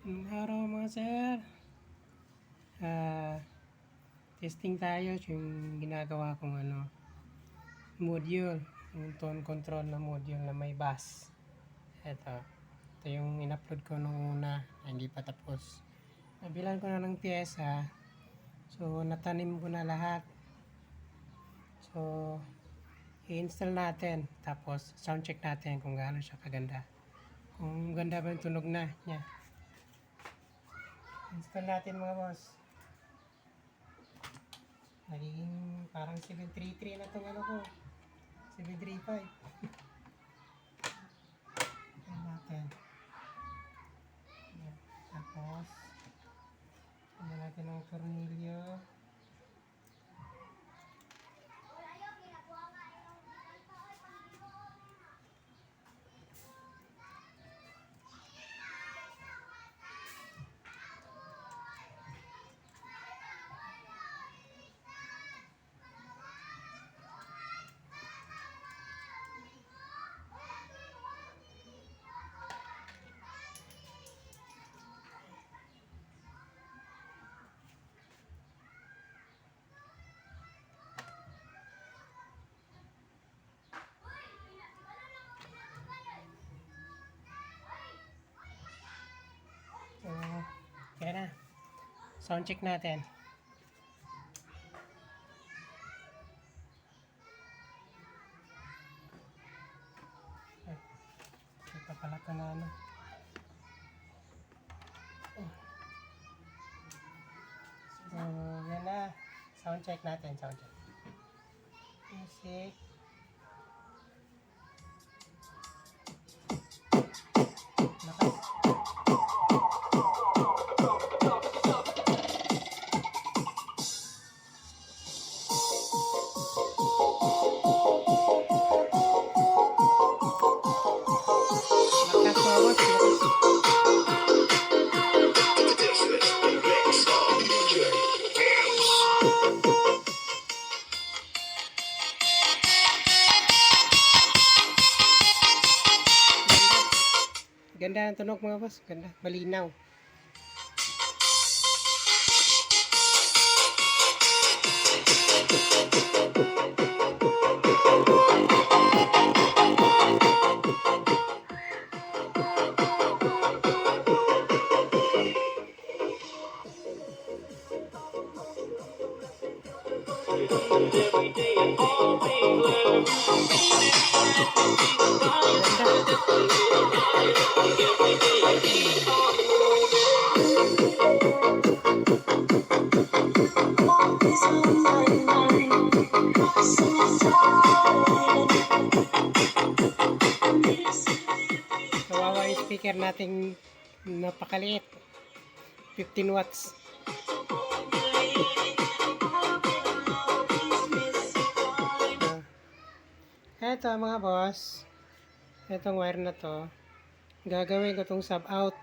Araw mga sir. Testing tayo yung ginagawa kong module, yung tone control na module na may bass. Ito yung in-upload ko nung una na hindi pa tapos. Nabilan ko na ng pyesa, so natanim ko na lahat. So i-install natin, tapos sound check natin kung gaano siya kaganda, kung ganda ba yung tunog na niya. Install natin mga boss. Nagiging parang 733 na itong ko. 735. Install natin. Ayan. Tapos ano natin ang tornilyo. Okay na. Sound check natin. Ito pala ka na So, yan na. Sound check natin. Sound check. Music. Lakas. Ganda ang tunog mga boss. Ganda. Malinaw. Kawawa yung speaker nating napakaliit, 15 watts. Eto mga boss, etong wire na to, gagawin ko tong sub out.